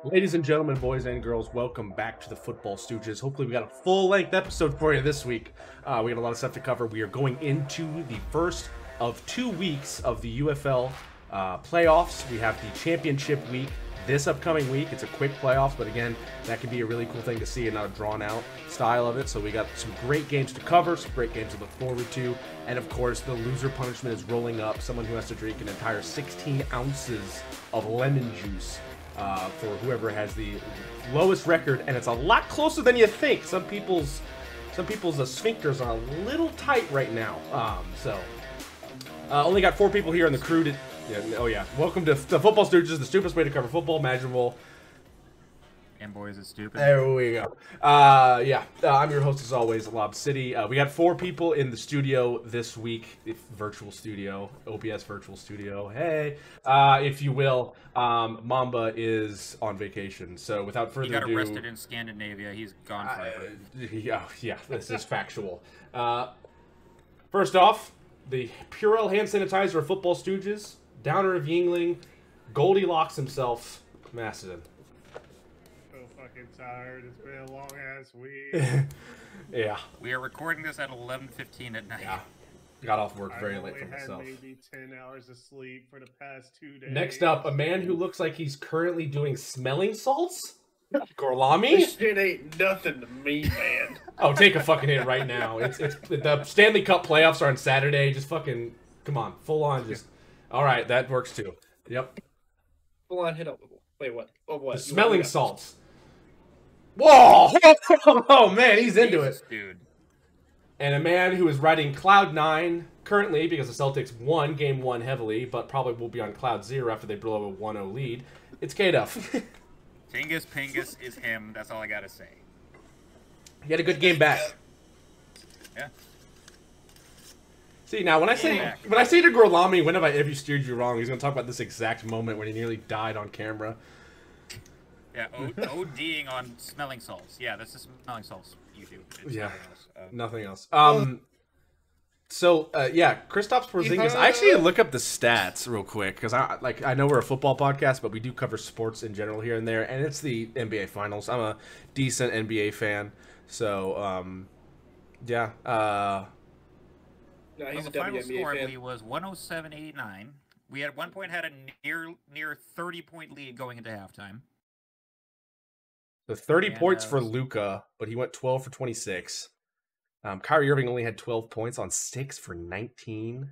Ladies and gentlemen, boys and girls, welcome back to the Football Stooges. Hopefully we got a full-length episode for you this week. We got a lot of stuff to cover. We are going into the first of 2 weeks of the UFL playoffs. We have the championship week this upcoming week. It's a quick playoffs, but again, that can be a really cool thing to see and not a drawn-out style of it. So we got some great games to cover, some great games to look forward to, and of course, the loser punishment is rolling up. Someone who has to drink an entire 16 ounces of lemon juice for whoever has the lowest record, and it's a lot closer than you think. Some people's sphincters are a little tight right now. Only got 4 people here in the crew to. Welcome to the Football Stooges, the stupidest way to cover football imaginable. And boys, it's stupid. There we go. I'm your host as always, Lob City. We got 4 people in the studio this week, virtual studio, OBS virtual studio. Hey, if you will. Mamba is on vacation, so without further ado, he got arrested in Scandinavia. He's gone forever. Yeah, this is factual. First off, the Purell hand sanitizer of Football Stooges, Downer of Yingling, Goldilocks himself, Macedon. Fucking tired. It's been a long ass week. Yeah. We are recording this at 11:15 at night. Yeah. Got off work very late for myself. I had maybe 10 hours of sleep for the past 2 days. Next up, a man who looks like he's currently doing smelling salts? Gorlami? This shit ain't nothing to me, man. Oh, take a fucking hit right now. It's the Stanley Cup playoffs are on Saturday. Just fucking come on, full on. Just all right, that works too. Yep. Full on hit up. Wait, what? Oh, what? The smelling salts. Whoa! Oh man, he's into it, dude. And a man who is riding Cloud 9 currently because the Celtics won Game 1 heavily, but probably will be on Cloud 0 after they blow a 1-0 lead. It's K-Duff. Tingus Pingus is him. That's all I gotta say. He had a good game back. Yeah. See, now when I say to Gorlami, when have I ever steered you wrong? He's gonna talk about this exact moment when he nearly died on camera. Yeah, ODing on smelling salts. Yeah, that's just smelling salts you do. It's nothing else. Kristaps Porzingis. I actually look up the stats real quick because I know we're a football podcast, but we do cover sports in general here and there, and it's the NBA Finals. I'm a decent NBA fan, so No, he's the a final WNBA score, I fan. believe, was 107-89. We at one point had a near 30-point lead going into halftime. the 30 points for Luka, but he went 12 for 26. Kyrie Irving only had 12 points on 6 for 19.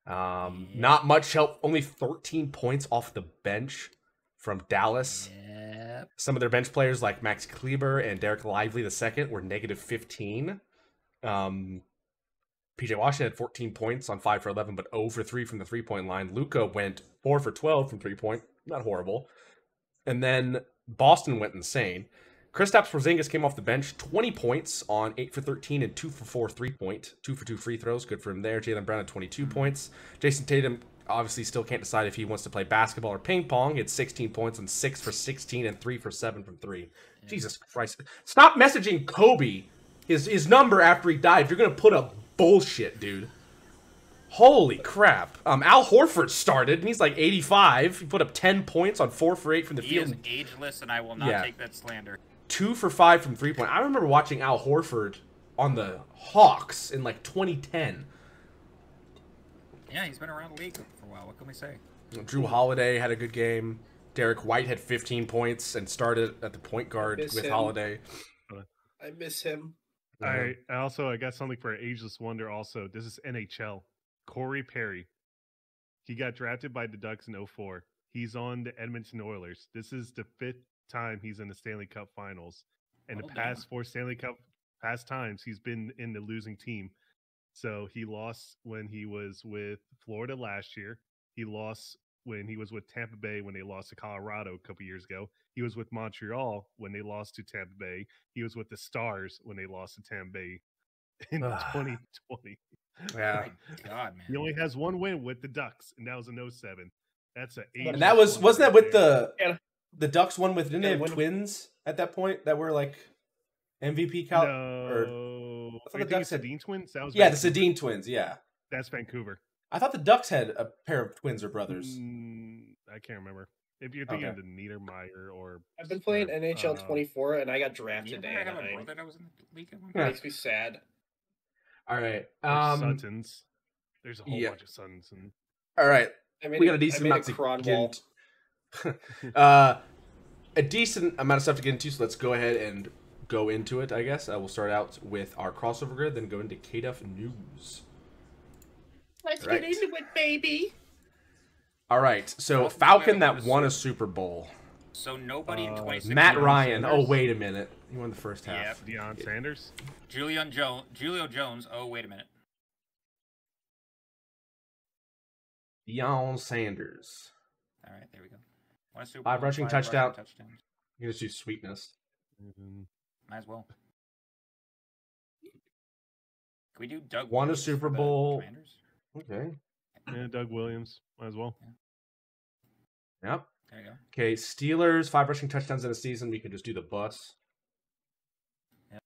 Not much help. Only 13 points off the bench from Dallas. Yep. Some of their bench players like Max Kleber and Derek Lively II were negative 15. PJ Washington had 14 points on 5 for 11, but 0 for 3 from the three-point line. Luka went 4 for 12 from three-point. Not horrible. And then Boston went insane. Kristaps Porzingis came off the bench, 20 points on 8 for 13 and 2 for 4 3-point. 2 for 2 free throws, good for him there. Jaylen Brown had 22 points. Jason Tatum obviously still can't decide if he wants to play basketball or ping pong. He had 16 points on 6 for 16 and 3 for 7 from 3. Yeah. Jesus Christ. Stop messaging Kobe his number after he died. If you're going to put up bullshit, dude. Holy crap. Al Horford started, and he's like 85. He put up 10 points on 4 for 8 from the field. He is ageless, and I will not take that slander. 2 for 5 from three-point. I remember watching Al Horford on the Hawks in like 2010. Yeah, he's been around the league for a while. What can we say? Drew Holiday had a good game. Derek White had 15 points and started at the point guard with Holiday. I miss him. I got something for an ageless wonder also. This is NHL. Corey Perry. He got drafted by the Ducks in 2004. He's on the Edmonton Oilers. This is the 5th time he's in the Stanley Cup Finals. And the past 4 Stanley Cup times, he's been in the losing team. So he lost when he was with Florida last year. He lost when he was with Tampa Bay when they lost to Colorado a couple years ago. He was with Montreal when they lost to Tampa Bay. He was with the Stars when they lost to Tampa Bay in 2020. Yeah. God, man. He only has 1 win with the Ducks, and that was in 2007. That's an age. And that wasn't that with the Ducks won with, didn't they have twins at that point that were like MVP No. I thought the Ducks had Sedin twins? That was the Sedin twins, yeah. That's Vancouver. I thought the Ducks had a pair of twins or brothers. I can't remember. If you're thinking Okay. of the Niedermeyer or... I've been playing NHL 24, and I got drafted to I have a Anaheim. brother that was in the league at one It point. makes me sad. All right. There's Suttons. There's a whole yeah. bunch of Suttons. And... All right. We got a decent amount to get into. A decent amount of stuff to get into, so let's go ahead and go into it, I guess. We'll start out with our crossover grid, then go into KDUF news. Let's get into it, baby. All right. So Falcon that won a Super Bowl. So nobody in 2016. Matt Ryan. Oh, wait a minute. He won the first half. Yeah. Deion Sanders. Julio Jones. Oh, wait a minute. Deion Sanders. All right, there we go. 5 rushing touchdowns. You can just do sweetness. Might as well. Can we do Doug? Won a Williams Super for the Bowl. Commanders? Okay. Yeah, Doug Williams. Might as well. Yep. There you go. Okay, Steelers, 5 rushing touchdowns in a season. We could just do the bus. Yep.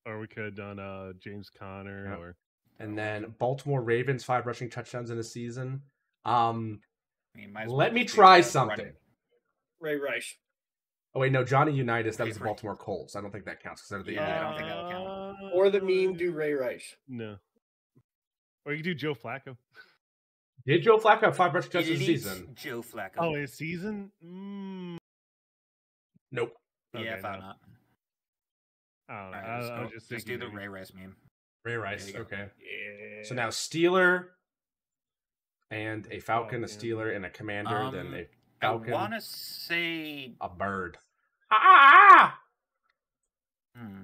Or we could have done James Conner. Yep. Or And then Baltimore Ravens, 5 rushing touchdowns in a season. I mean, might as well Let me just do try the something. running. Ray Rice. Oh, wait, no, Johnny Unitas. That Ray was the Rice. Baltimore Colts. I don't think that counts because they're the Yeah, I Indians. don't think that'll count. Or the meme, do Ray Rice. No. Or you could do Joe Flacco. Did Joe Flacco have 5 rushing touchdowns in a Elite season? Joe Flacco. Oh, in a season? Nope. yeah, Okay, if not. no. I don't know. All right, I was just do thinking the maybe. Ray Rice meme. Ray Rice. There you go. Okay. Yeah. So now Steeler and a Falcon, a Falcon. Steeler, and a Commander, then a I Falcon, want to say. a bird. Ah! Hmm.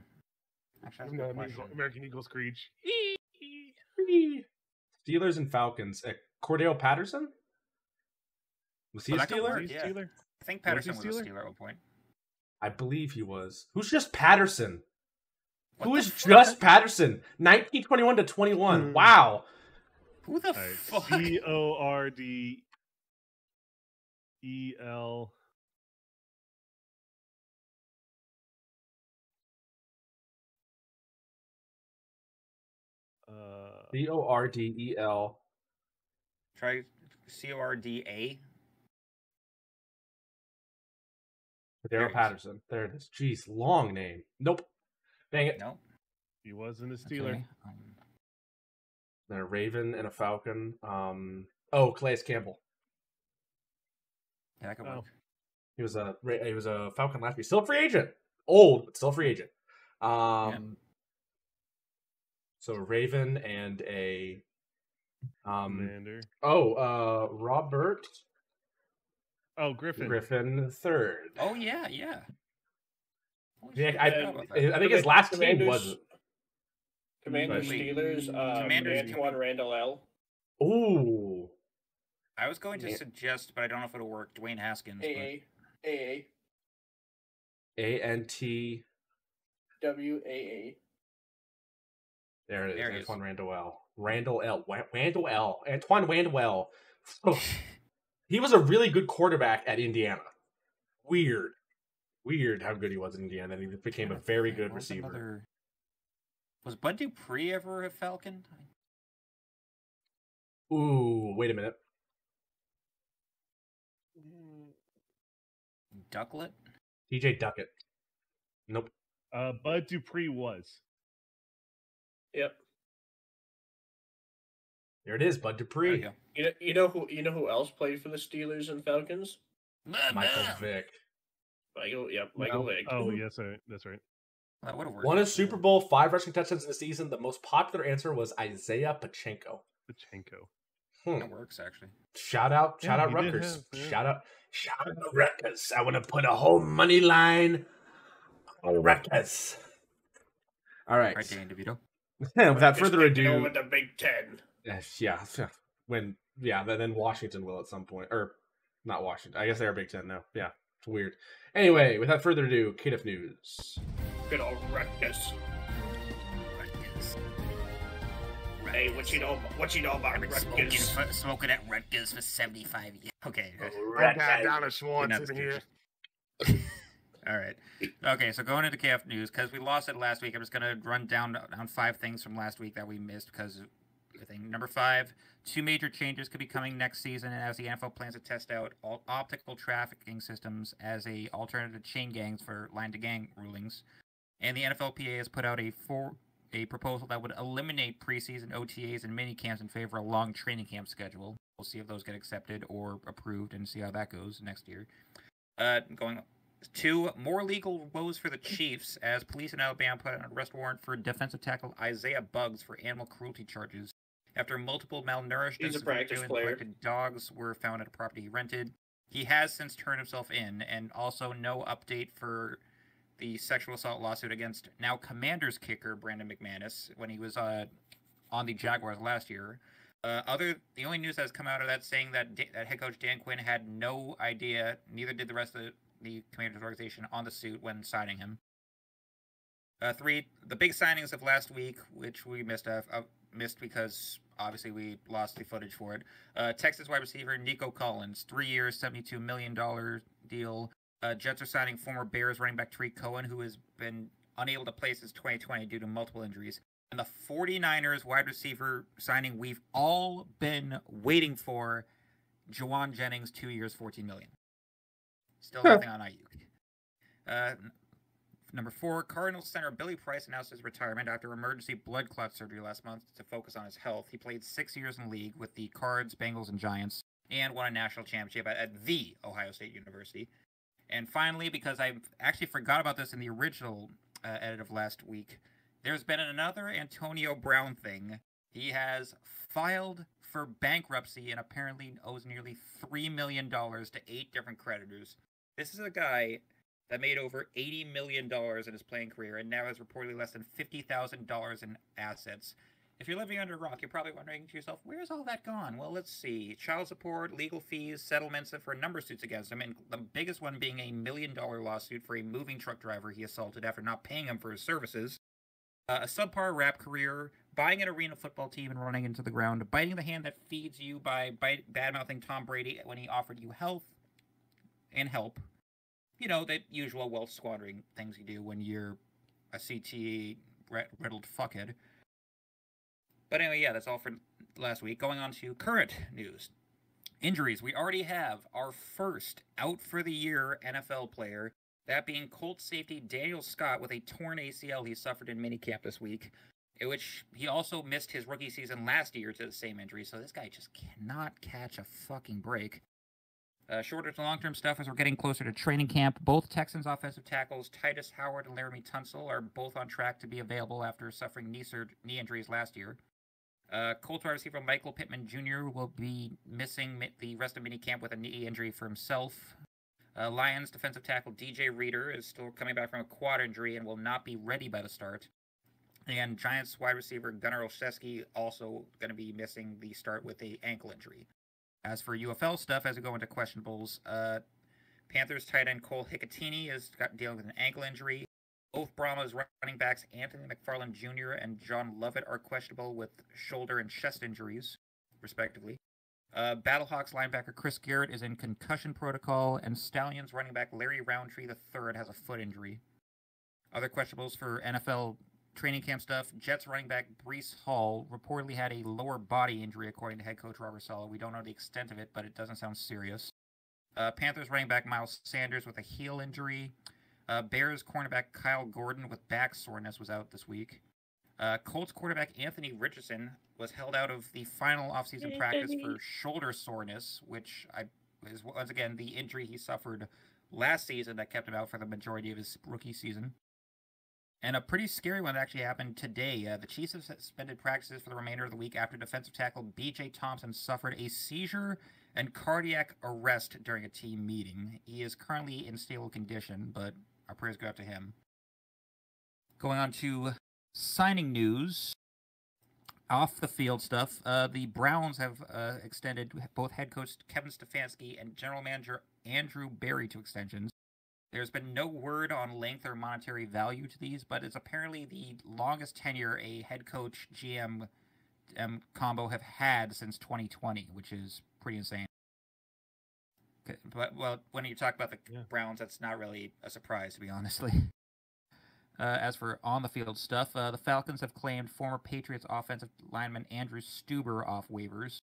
Actually, that's a No, good question. American Eagle Screech. Steelers and Falcons. Cordell Patterson? Was he a that could Steeler? work. He's Yeah. Steeler. I think Patterson Was he was a Steeler? Steeler at one point. I believe he was. Who's just Patterson? What Who the is fuck? just Patterson? 1921 to 21. Wow. Who the All right. fuck? CORDEL. Cordel. Try CORDA. Cordell is. Patterson. There it is. Jeez, long name. Nope. Dang it. No. He wasn't a Steeler. Okay. Then a Raven and a Falcon. Calais Campbell. Yeah, that could Oh. work. He was a Falcon last year. Still a free agent. Old, but still a free agent. So a Raven and a Commander. Robert Oh, Griffin. Griffin III. Oh yeah, yeah. Holy Yeah, shit, I forgot about that. think his last team Commanders- was. Commanders, Wait. Steelers, Commanders- Antoine Randall L. Ooh. I was going to Yeah. suggest, but I don't know if it'll work. Dwayne Haskins. but- AA. ANT. WAA. There it is. There he is. Antoine Randall L. Randall L. Randall L. Antoine Randall L. He was a really good quarterback at Indiana. Weird how good he was in Indiana. Then he became a very good What was receiver. another- Was Bud Dupree ever a Falcon? Ooh, wait a minute. Ducklet? TJ Duckett. Nope. Bud Dupree was. Yep. There it is, Bud There Dupree. you You know who else played for the Steelers and Falcons? go. Michael Vick. Michael Vick. Oh, yes, that's right. That would have worked. Won a Super Bowl, 5 rushing touchdowns in the season. The most popular answer was Isaiah Pachenko. Pachenko. That works, actually. Shout out Yeah, he did Rutgers. have, yeah. Shout out Rutgers. I want to put a whole money line on Rutgers. All right. All right, Danny DeVito. Without further Just taking ado, over the Big Ten. then Washington will at some point, or not Washington. I guess they are Big Ten now. Yeah, it's weird. Anyway, without further ado, KDUF News. Good old Rutgers. Hey, what you know about I've been Rutgers? smoking at Rutgers for 75 years. Okay. Down a Not Swanson the here. All right. Okay, so going into KF News, because we lost it last week, I'm just going to run down 5 things from last week that we missed because thing. Number 5, 2 major changes could be coming next season as the NFL plans to test out all optical trafficking systems as a alternative to chain gangs for line-to-gang rulings. And the NFLPA has put out a proposal that would eliminate preseason OTAs and minicamps in favor of a long training camp schedule. We'll see if those get accepted or approved and see how that goes next year. Going 2, more legal woes for the Chiefs as police in Alabama put out an arrest warrant for defensive tackle Isaiah Buggs for animal cruelty charges after multiple malnourished He's a practice player. dogs were found at a property he rented. He has since turned himself in, and also no update for the sexual assault lawsuit against now Commanders kicker Brandon McManus when he was on the Jaguars last year. The only news that has come out of that saying that head coach Dan Quinn had no idea, neither did the rest of the Commanders organization, on the suit when signing him. 3, the big signings of last week, which we missed because obviously we lost the footage for it. Texas wide receiver Nico Collins, 3 years, $72 million deal. Jets are signing former Bears running back Tariq Cohen, who has been unable to play since 2020 due to multiple injuries. And the 49ers wide receiver signing we've all been waiting for, Jawan Jennings, 2 years, $14 million. Still nothing on Ayuk. Number 4, Cardinals center Billy Price announced his retirement after emergency blood clot surgery last month to focus on his health. He played 6 years in the league with the Cards, Bengals, and Giants, and won a national championship at the Ohio State University. And finally, because I actually forgot about this in the original edit of last week, there's been another Antonio Brown thing. He has filed for bankruptcy and apparently owes nearly $3 million to 8 different creditors. This is a guy that made over $80 million in his playing career and now has reportedly less than $50,000 in assets. If you're living under a rock, you're probably wondering to yourself, where's all that gone? Well, let's see. Child support, legal fees, settlements for a number of suits against him, and the biggest one being a $1 million lawsuit for a moving truck driver he assaulted after not paying him for his services. A subpar rap career, buying an arena football team and running into the ground, biting the hand that feeds you by bad-mouthing Tom Brady when he offered you health and help. You know, the usual wealth squandering things you do when you're a CTE-riddled fuckhead. But anyway, yeah, that's all for last week. Going on to current news. Injuries. We already have our first out-for-the-year NFL player, that being Colts safety Daniel Scott with a torn ACL he suffered in minicamp this week, in which he also missed his rookie season last year to the same injury, so this guy just cannot catch a fucking break. Shorter to long-term stuff as we're getting closer to training camp. Both Texans offensive tackles, Titus Howard and Laramie Tunsil, are both on track to be available after suffering knee injuries last year. Colts wide receiver Michael Pittman Jr. will be missing the rest of minicamp with a knee injury for himself. Lions defensive tackle DJ Reader is still coming back from a quad injury and will not be ready by the start. And Giants wide receiver Gunnar Olszewski also going to be missing the start with an ankle injury. As for UFL stuff, as we go into questionables, Panthers tight end Cole Hicatini is dealing with an ankle injury. Both Brahmas running backs Anthony McFarland Jr. and John Lovett are questionable with shoulder and chest injuries, respectively. Battlehawks linebacker Chris Garrett is in concussion protocol, and Stallions running back Larry Roundtree III has a foot injury. Other questionables for NFL training camp stuff. Jets running back Breece Hall reportedly had a lower body injury, according to head coach Robert Saleh. We don't know the extent of it, but it doesn't sound serious. Panthers running back Miles Sanders with a heel injury. Bears cornerback Kyle Gordon with back soreness was out this week. Colts quarterback Anthony Richardson was held out of the final offseason practice for shoulder soreness, which is once again the injury he suffered last season that kept him out for the majority of his rookie season. And a pretty scary one that actually happened today. The Chiefs have suspended practices for the remainder of the week after defensive tackle B.J. Thompson suffered a seizure and cardiac arrest during a team meeting. He is currently in stable condition, but our prayers go out to him. Going on to signing news. Off the field stuff. The Browns have extended both head coach Kevin Stefanski and general manager Andrew Berry to extensions. There's been no word on length or monetary value to these, but it's apparently the longest tenure a head coach GM combo have had since 2020, which is pretty insane. But, well, when you talk about the Browns, that's not really a surprise, to be honestly. As for on-the-field stuff, the Falcons have claimed former Patriots offensive lineman Andrew Stuber off waivers.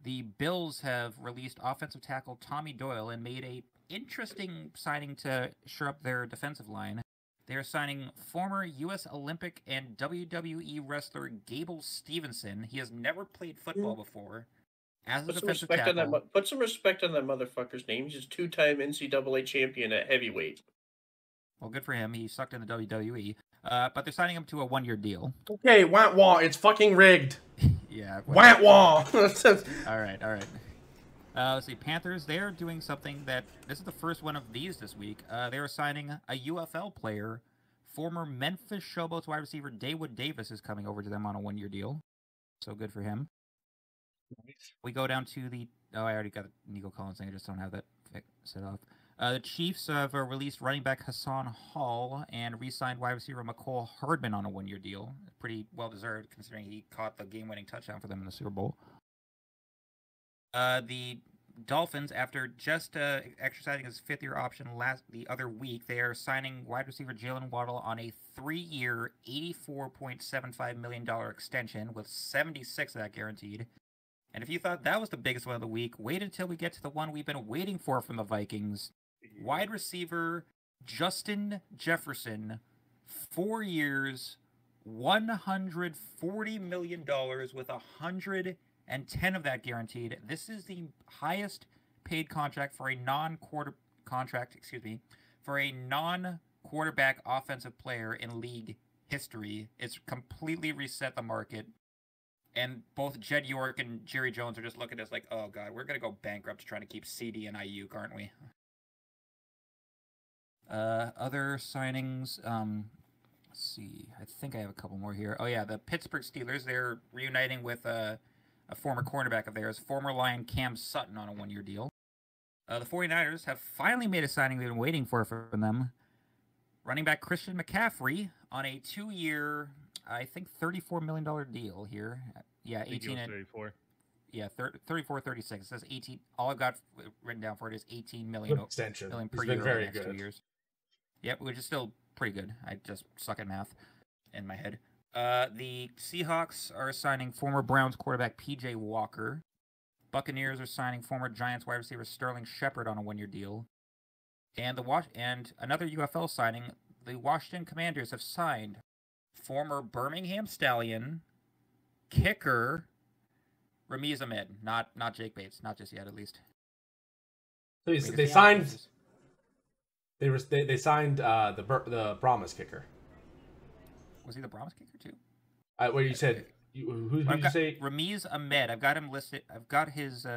The Bills have released offensive tackle Tommy Doyle and made a interesting signing to shore up their defensive line. They are signing former U.S. Olympic and WWE wrestler Gable Stevenson. He has never played football before. As a defensive tackle. Put some respect on that motherfucker's name. He's a 2-time NCAA champion at heavyweight. Well, good for him. He sucked in the WWE. But they're signing him to a 1-year deal. Okay, wah, it's fucking rigged. Yeah. Wah. All right. Let's see. Panthers, they're doing something that... This is the first one of these this week. They're signing a UFL player. Former Memphis Showboats wide receiver Dawood Davis is coming over to them on a 1-year deal. So good for him. Nice. We go down to the... Oh, I already got Nico Collins thing. I just don't have that set off. The Chiefs have released running back Hassan Hall and re-signed wide receiver McCole Hardman on a 1-year deal. Pretty well-deserved, considering he caught the game-winning touchdown for them in the Super Bowl. The Dolphins, after just exercising his 5th-year option the other week, they are signing wide receiver Jalen Waddle on a 3-year, $84.75 million extension, with 76 of that guaranteed. And if you thought that was the biggest one of the week, wait until we get to the one we've been waiting for from the Vikings. Wide receiver Justin Jefferson, 4 years, $140 million with 110 of that guaranteed. This is the highest paid contract for a for a non-quarterback offensive player in league history. It's completely reset the market. And both Jed York and Jerry Jones are just looking at us like, oh god, we're going to go bankrupt trying to keep CD and Ayuk, aren't we? Other signings, let's see. I think I have a couple more here. Oh yeah, the Pittsburgh Steelers, they're reuniting with a former cornerback of theirs, former Lion Cam Sutton on a 1-year deal. The 49ers have finally made a signing they've been waiting for from them. Running back Christian McCaffrey on a 2-year, I think $34 million deal here. Yeah, 18 and 34. Yeah, 34-36. It says 18. All I've got written down for it is 18 million extension. Per year over very the next good. 2 years. Yep, which is still pretty good. I just suck at math in my head. The Seahawks are signing former Browns quarterback P.J. Walker. Buccaneers are signing former Giants wide receiver Sterling Shepard on a 1-year deal. And another UFL signing, the Washington Commanders have signed former Birmingham Stallion kicker Ramiz Ahmed, not Jake Bates, not just yet at least. So they signed. They signed the Brahmas kicker. Was he the Brahmas kicker too? What you said? Who did you say? Ramiz Ahmed. I've got him listed. I've got his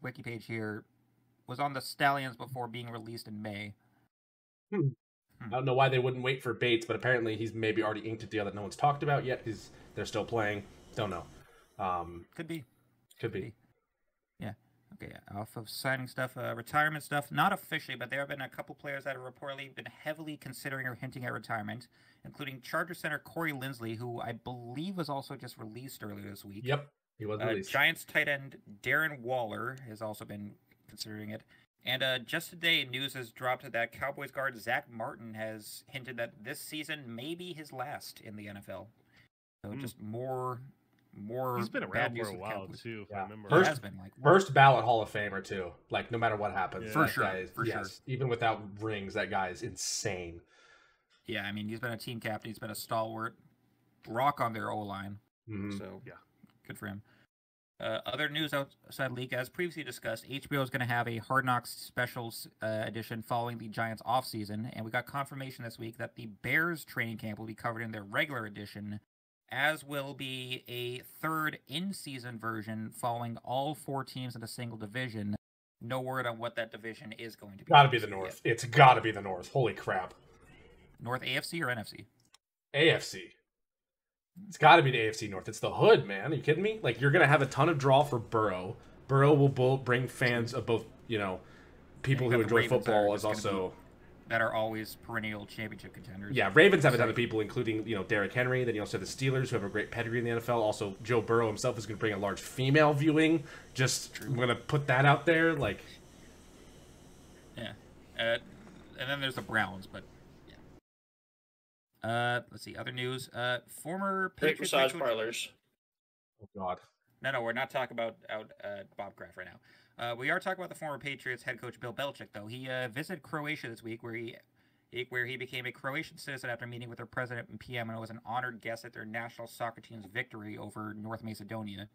wiki page here. Was on the Stallions before being released in May. I don't know why they wouldn't wait for Bates, but apparently he's maybe already inked a deal that no one's talked about yet. They're still playing. Don't know. Could be. Yeah. Okay. Off of signing stuff, retirement stuff. Not officially, but there have been a couple players that have reportedly been heavily considering or hinting at retirement, including Charger center Corey Linsley, who I believe was also just released earlier this week. Yep, he was released. Giants tight end Darren Waller has also been considering it. And just today, news has dropped that Cowboys guard Zach Martin has hinted that this season may be his last in the NFL. So just more. He's been around for a while too. If I remember. First ballot Hall of Famer too. Like no matter what happens, for sure. Even without rings, that guy is insane. Yeah, I mean he's been a team captain. He's been a stalwart, rock on their O-line. Mm-hmm. So yeah, good for him. Other news outside league, as previously discussed, HBO is going to have a Hard Knocks specials edition following the Giants offseason, and we got confirmation this week that the Bears training camp will be covered in their regular edition, as will be a third in-season version following all 4 teams in a single division. No word on what that division is going to be. Gotta be the North. It's gotta be the North. Holy crap. North AFC or NFC? AFC. It's got to be the AFC North. It's the hood, man. Are you kidding me? Like, you're going to have a ton of draw for Burrow. Burrow will bring fans of both, people who enjoy football as also... That are always perennial championship contenders. Yeah, Ravens have a ton of people, including, Derrick Henry. Then you also have the Steelers, who have a great pedigree in the NFL. Also, Joe Burrow himself is going to bring a large female viewing. I'm going to put that out there. Like... Yeah. And then there's the Browns, but... Let's see. Other news. Former Great Patriots massage head coach- parlors. Oh God. No, we're not talking about Bob Kraft right now. We are talking about the former Patriots head coach Bill Belichick, though. He visited Croatia this week, where he became a Croatian citizen after meeting with their president and PM, and was an honored guest at their national soccer team's victory over North Macedonia.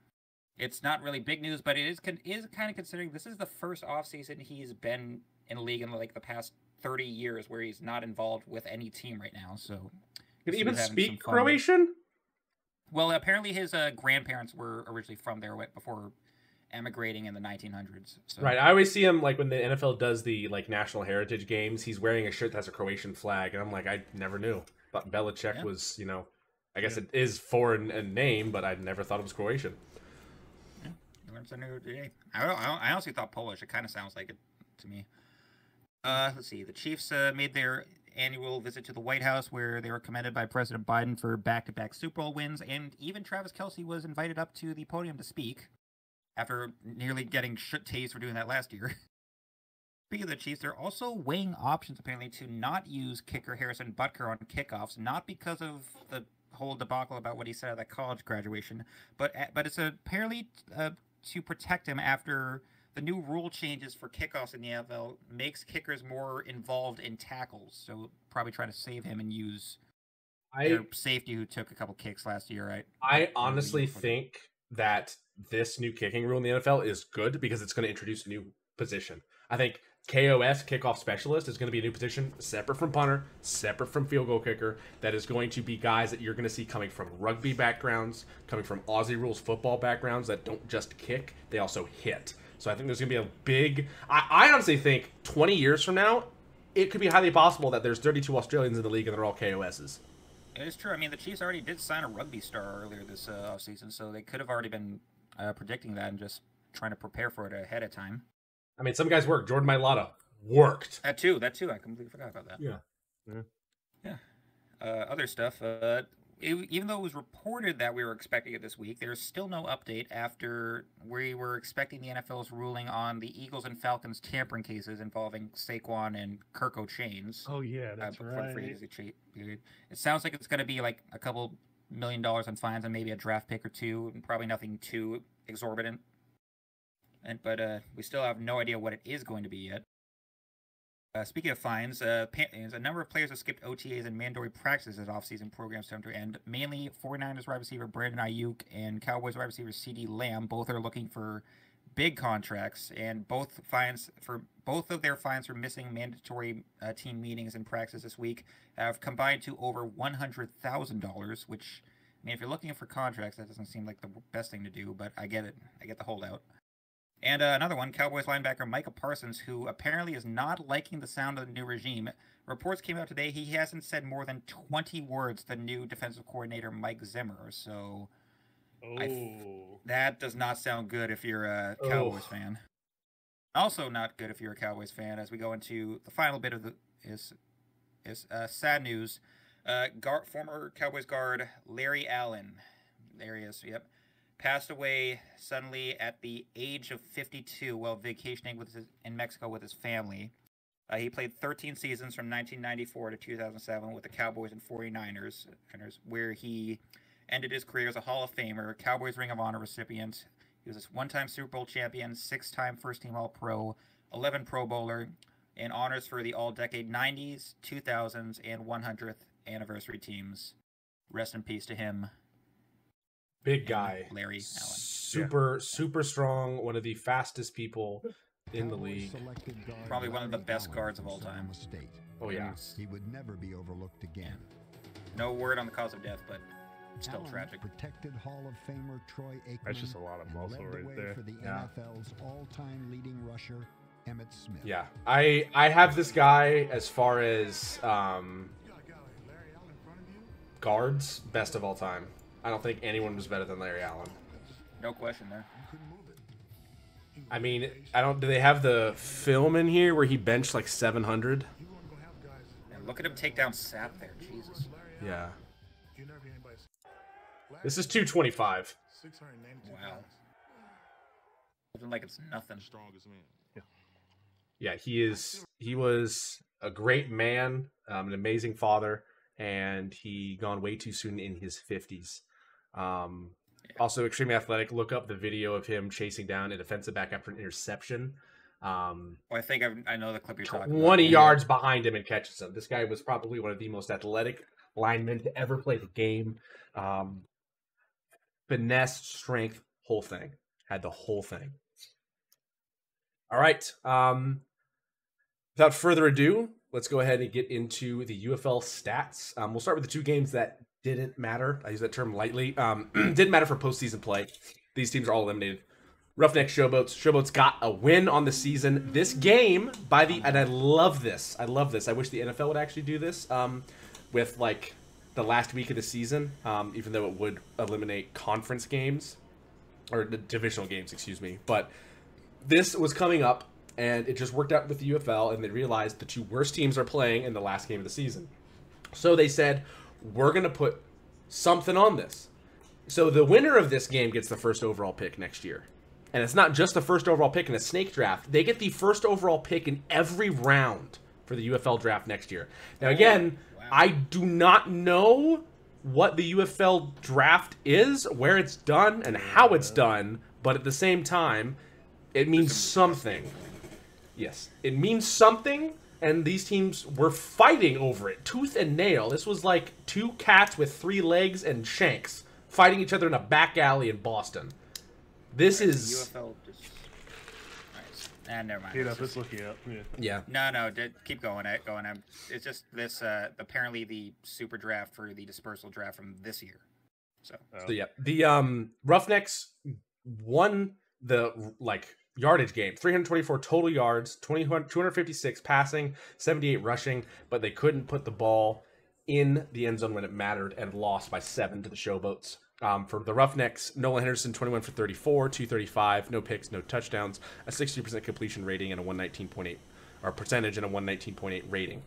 It's not really big news, but it is kind of considering this is the first offseason he's been in the league in like the past 30 years where he's not involved with any team right now. So, Can he even having speak some fun. Croatian? Well, apparently his grandparents were originally from there before emigrating in the 1900s. So. Right. I always see him like when the NFL does the like national heritage games. He's wearing a shirt that has a Croatian flag, and I'm like, I never knew. Thought Belichick was, I guess it is foreign in name, but I never thought it was Croatian. Yeah, you learn something new today. I honestly thought Polish. It kind of sounds like it to me. Let's see. The Chiefs made their annual visit to the White House, where they were commended by President Biden for back-to-back Super Bowl wins, and even Travis Kelce was invited up to the podium to speak after nearly getting tased for doing that last year. Speaking of the Chiefs, they're also weighing options apparently to not use kicker Harrison Butker on kickoffs, not because of the whole debacle about what he said at that college graduation, but it's apparently to protect him after the new rule changes for kickoffs in the NFL makes kickers more involved in tackles. So probably trying to save him and use their safety who took a couple kicks last year, right? I honestly think that this new kicking rule in the NFL is good because it's going to introduce a new position. I think KOS, kickoff specialist, is going to be a new position separate from punter, separate from field goal kicker. That is going to be guys that you're going to see coming from rugby backgrounds, coming from Aussie rules football backgrounds that don't just kick, they also hit. So I think there's going to be a big... I honestly think 20 years from now, it could be highly possible that there's 32 Australians in the league and they're all KOSs. It is true. I mean, the Chiefs already did sign a rugby star earlier this offseason, so they could have already been predicting that and just trying to prepare for it ahead of time. I mean, some guys work. Jordan Mailata worked. That too. I completely forgot about that. Yeah. Other stuff. Even though it was reported that we were expecting it this week, there's still no update after we were expecting the NFL's ruling on the Eagles and Falcons tampering cases involving Saquon and Kirk O'Chains. Oh, yeah, that's right. It sounds like it's going to be like a couple $1 million in fines and maybe a draft pick or two, and probably nothing too exorbitant. But we still have no idea what it is going to be yet. Speaking of fines, a number of players have skipped OTAs and mandatory practices as off-season programs come to an end. Mainly, 49ers wide receiver Brandon Ayuk and Cowboys wide receiver CeeDee Lamb both are looking for big contracts, and both of their fines for missing mandatory team meetings and practices this week have combined to over $100,000. Which, I mean, if you're looking for contracts, that doesn't seem like the best thing to do, but I get it. I get the holdout. And another one, Cowboys linebacker Micah Parsons, who apparently is not liking the sound of the new regime. Reports came out today he hasn't said more than 20 words to the new defensive coordinator Mike Zimmer. So that does not sound good if you're a Cowboys fan. Also not good if you're a Cowboys fan, as we go into the final bit of is sad news. Former Cowboys guard Larry Allen. There he is, yep. Passed away suddenly at the age of 52 while vacationing in Mexico with his family. He played 13 seasons from 1994 to 2007 with the Cowboys and 49ers, where he ended his career as a Hall of Famer, Cowboys Ring of Honor recipient. He was a one-time Super Bowl champion, 6-time first-team All-Pro, 11 Pro Bowler, and honors for the all-decade 90s, 2000s, and 100th anniversary teams. Rest in peace to him. Big guy. Larry Allen. Super strong. One of the fastest people in the league. Probably one of the best guards of all time. Oh, yeah. He would never be overlooked again. No word on the cause of death, but still tragic. Protected Hall of Famer Troy Aikman. That's just a lot of muscle right there. For the NFL's all-time leading rusher, Emmitt Smith. Yeah. I have this guy as far as guards, best of all time. I don't think anyone was better than Larry Allen. No question there. I mean, do they have the film in here where he benched like 700? And look at him take down Sapp there, Jesus. Yeah. This is 225. Wow. Looking like it's nothing. Yeah, he was a great man, an amazing father, and he gone way too soon in his 50s. Also, extremely athletic. Look up the video of him chasing down a defensive back after an interception. Well, I think I know the clip you're talking 20 about. yards behind him and catches him. This guy was probably one of the most athletic linemen to ever play the game. Finesse, strength, whole thing. Had the whole thing. All right. Without further ado, let's go ahead and get into the UFL stats. We'll start with the two games that didn't matter. I use that term lightly. Didn't matter for postseason play. These teams are all eliminated. Roughneck Showboats. Showboats got a win on the season. This game, and I love this. I wish the NFL would actually do this with like the last week of the season, even though it would eliminate conference games or the divisional games, excuse me. But this was coming up, and it just worked out with the UFL, and they realized the two worst teams are playing in the last game of the season. So they said, we're going to put something on this. So the winner of this game gets the first overall pick next year. And it's not just the first overall pick in a snake draft. They get the first overall pick in every round for the UFL draft next year. Now, again, I do not know what the UFL draft is, where it's done, and how it's done. But at the same time, it means something. Yes, it means something. And these teams were fighting over it, tooth and nail. This was like two cats with 3 legs and shanks fighting each other in a back alley in Boston. This is UFL. Never mind. Dude, it's looking up. Yeah. No. Keep going. It's just this. Apparently, the super draft for the dispersal draft from this year. So yeah, the Roughnecks won the yardage game. 324 total yards, 256 passing, 78 rushing, but they couldn't put the ball in the end zone when it mattered and lost by 7 to the Showboats. For the Roughnecks, Nolan Henderson, 21 for 34, 235, no picks, no touchdowns, a 60% completion rating and a 119.8 or percentage and a 119.8 rating.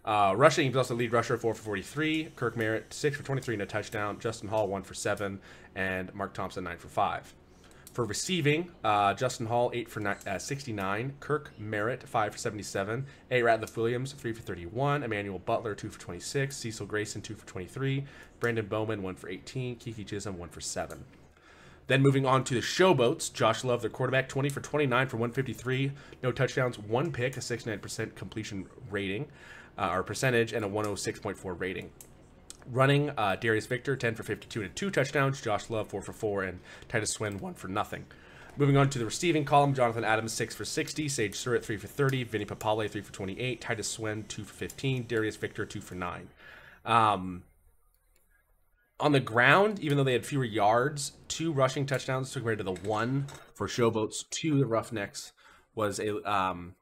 Rushing, he was also lead rusher, 4 for 43. Kirk Merritt, 6 for 23, no touchdown. Justin Hall, 1 for 7, and Mark Thompson, 9 for 5. For receiving, Justin Hall, 8 for 69. Kirk Merritt, 5 for 77. A. Ratliff Williams, 3 for 31. Emmanuel Butler, 2 for 26. Cecil Grayson, 2 for 23. Brandon Bowman, 1 for 18. Kiki Chisholm, 1 for 7. Then moving on to the Showboats, Josh Love, their quarterback, 20 for 29 for 153. No touchdowns, 1 pick, a 69% completion rating, or percentage, and a 106.4 rating. Running, Darius Victor, 10 for 52 and 2 touchdowns. Josh Love, 4 for 4, and Titus Swin, 1 for nothing. Moving on to the receiving column, Jonathan Adams, 6 for 60. Sage Surratt, 3 for 30. Vinny Papale, 3 for 28. Titus Swin, 2 for 15. Darius Victor, 2 for 9. On the ground, even though they had fewer yards, 2 rushing touchdowns compared to the 1 for Showboats. 2 the Roughnecks was an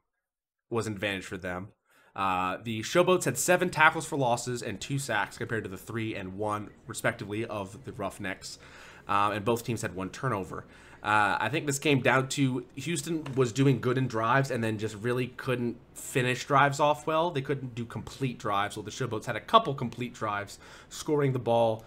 advantage for them. The Showboats had 7 tackles for losses and 2 sacks compared to the 3 and 1, respectively, of the Roughnecks. And both teams had 1 turnover. I think this came down to Houston was doing good in drives and then just really couldn't finish drives off well. They couldn't do complete drives. Well, the Showboats had a couple complete drives, scoring the ball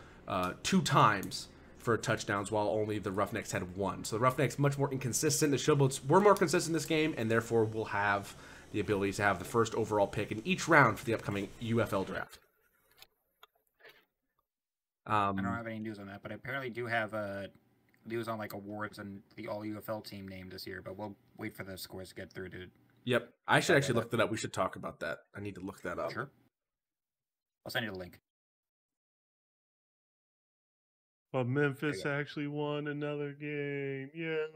2 times for touchdowns, while only the Roughnecks had 1. So the Roughnecks much more inconsistent. The Showboats were more consistent this game, and therefore will have the ability to have the first overall pick in each round for the upcoming UFL draft. I don't have any news on that, but I apparently do have news on awards and the all UFL team named this year. But we'll wait for the scores to get through to. Yep, I should actually look that up. We should talk about that. I need to look that up. Sure. I'll send you the link. But Memphis actually won another game. Yeah.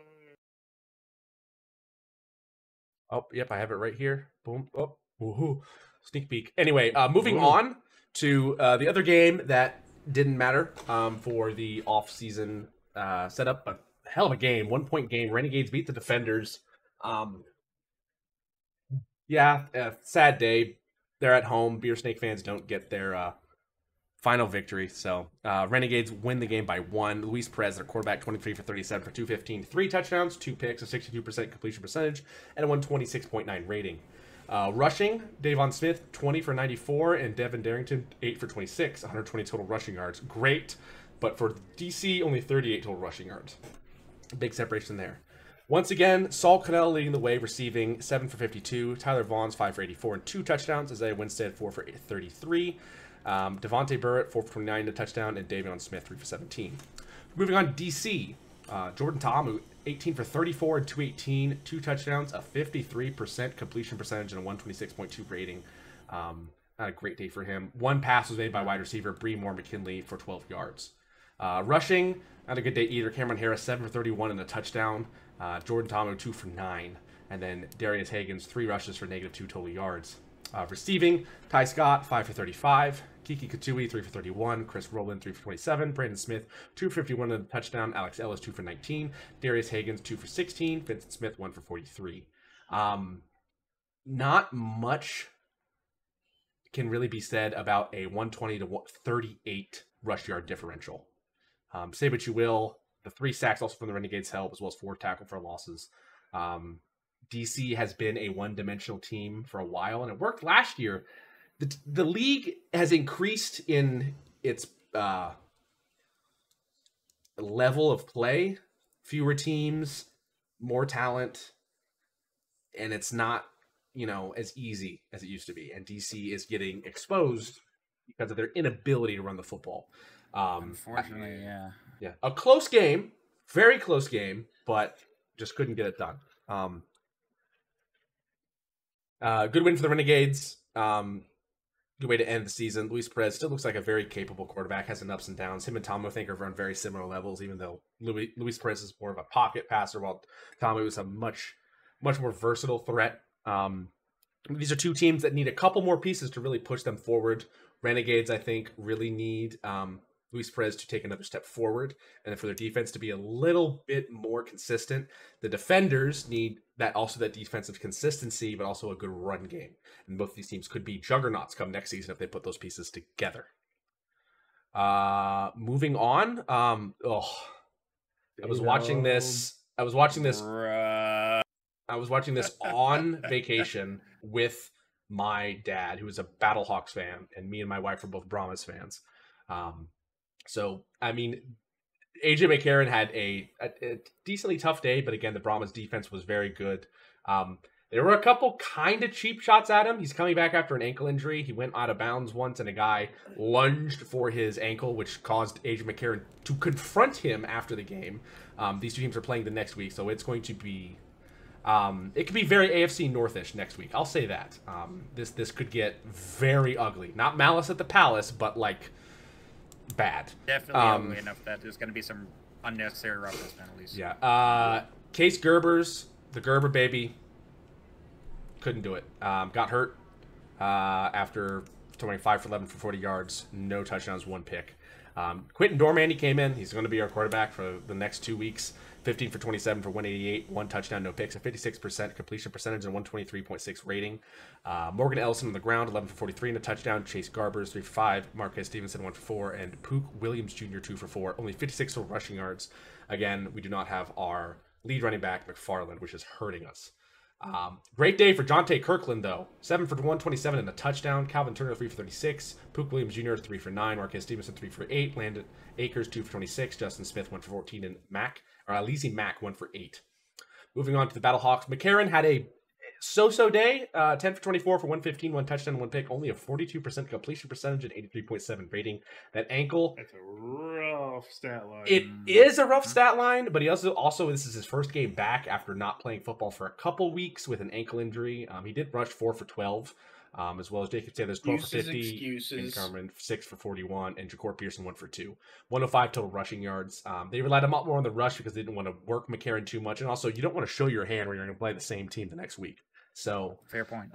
Oh, yep, I have it right here. Boom. Oh, woohoo. Sneak peek. Anyway, moving on to the other game that didn't matter for the off-season setup. A hell of a game. 1-point game. Renegades beat the Defenders. Sad day. They're at home. Beer Snake fans don't get their final victory. So Renegades win the game by 1. Luis Perez, their quarterback, 23 for 37 for 215, 3 touchdowns, 2 picks, a 62% completion percentage, and a 126.9 rating. Rushing, Davon Smith, 20 for 94, and Devin Darrington, 8 for 26, 120 total rushing yards. Great, but for DC, only 38 total rushing yards. Big separation there. Once again, Saul Cannell leading the way, receiving 7 for 52. Tyler Vaughn's 5 for 84 and 2 touchdowns. Isaiah Winstead 4 for 33. Devontae Burrett, 4 for 29, a touchdown, and Davion Smith, 3 for 17. Moving on, DC. Jordan Ta'amu, 18 for 34 and 218, 2 touchdowns, a 53% completion percentage, and a 126.2 rating. Not a great day for him. One pass was made by wide receiver Bree Moore McKinley for 12 yards. Rushing, not a good day either. Cameron Harris, 7 for 31 and a touchdown. Jordan Ta'amu, 2 for 9. And then Darius Higgins, 3 rushes for -2 total yards. Receiving, Ty Scott, 5 for 35. Kiki Katui, 3 for 31. Chris Rowland, 3 for 27. Brandon Smith, 2 for 51 and a touchdown. Alex Ellis, 2 for 19. Darius Higgins, 2 for 16. Vincent Smith, 1 for 43. Not much can really be said about a 120 to 38 rush yard differential. Say what you will, the 3 sacks also from the Renegades help, as well as 4 tackle for losses. DC has been a one-dimensional team for a while, and it worked last year. The league has increased in its level of play, fewer teams, more talent, and it's not, as easy as it used to be. And DC is getting exposed because of their inability to run the football. Unfortunately, yeah. Yeah. A close game, very close game, but just couldn't get it done. Good win for the Renegades. Good way to end the season. Luis Perez still looks like a very capable quarterback, has an ups and downs. Him and Tom, I think, are on very similar levels, even though Luis Perez is more of a pocket passer, while Tom was a much more versatile threat. These are 2 teams that need a couple more pieces to really push them forward. Renegades, I think, really need Luis Perez to take another step forward, and then for their defense to be a little bit more consistent. The defenders need that defensive consistency, but also a good run game. And both these teams could be juggernauts come next season if they put those pieces together. Moving on. I was watching this on vacation with my dad, who is a Battlehawks fan, and me and my wife are both Brahmas fans. So, I mean, AJ McCarron had a decently tough day, but again, the Brahmas defense was very good. There were a couple kind of cheap shots at him. He's coming back after an ankle injury. He went out of bounds once, and a guy lunged for his ankle, which caused AJ McCarron to confront him after the game. These 2 teams are playing the next week, so it's going to be... it could be very AFC North-ish next week. I'll say that. This could get very ugly. Not Malice at the Palace, but, bad. Definitely ugly enough that there's going to be some unnecessary roughness penalties. Yeah. Case Gerbers, the Gerber baby, couldn't do it. Got hurt after 25 for 11 for 40 yards, no touchdowns, 1 pick. Quentin Dormandy came in. He's going to be our quarterback for the next 2 weeks. 15 for 27 for 188, 1 touchdown, no picks, a 56% completion percentage, and 123.6 rating. Morgan Ellison on the ground, 11 for 43 and a touchdown. Chase Garbers, 3 for 5. Marquez Stevenson, 1 for 4. And Pook Williams Jr., 2 for 4. Only 56 total rushing yards. Again, we do not have our lead running back, McFarland, which is hurting us. Great day for Jonte Kirkland, though. 7 for 127 and a touchdown. Calvin Turner, 3 for 36. Pook Williams Jr., 3 for 9. Marquez Stevenson, 3 for 8. Landon Akers, 2 for 26. Justin Smith, 1 for 14. And Lizzie Mack, 1 for 8. Moving on to the Battlehawks. McCarron had a so-so day. 10 for 24 for 115, 1 touchdown, 1 pick. Only a 42% completion percentage and 83.7 rating. That ankle... That's a rough stat line. It is a rough stat line, but he also this is his first game back after not playing football for a couple weeks with an ankle injury. He did rush 4 for 12. As well as Jacob Taylor's 12 for 50, and Carmen 6 for 41, and Ja'Cour Pearson 1 for 2. 105 total rushing yards. They relied a lot more on the rush because they didn't want to work McCarron too much, and also you don't want to show your hand when you're going to play the same team the next week. So fair point.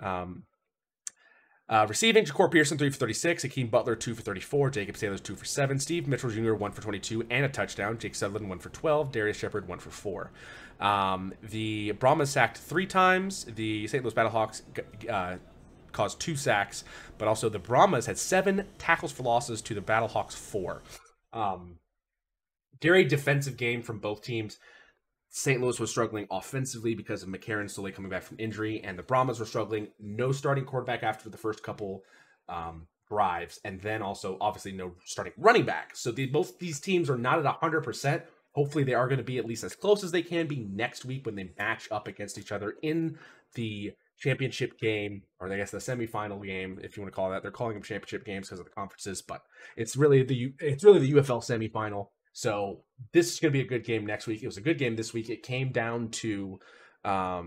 Receiving, Ja'Cour Pearson 3 for 36, Hakeem Butler 2 for 34, Jacob Taylor's 2 for 7, Steve Mitchell Jr. 1 for 22 and a touchdown, Jake Sutherland 1 for 12, Darius Shepard 1 for 4. The Brahmas sacked 3 times. The St. Louis Battlehawks caused 2 sacks, but also the Brahmas had 7 tackles for losses to the Battlehawks 4. Very defensive game from both teams. St. Louis was struggling offensively because of McCarron slowly coming back from injury, and the Brahmas were struggling. No starting quarterback after the first couple drives, and then also obviously no starting running back. So both these teams are not at 100%. Hopefully they are going to be at least as close as they can be next week when they match up against each other in the championship game, or I guess the semifinal game, if you want to call it that. They're calling them championship games because of the conferences, but it's really the UFL semifinal. So this is going to be a good game next week. It was a good game this week. It came down to, I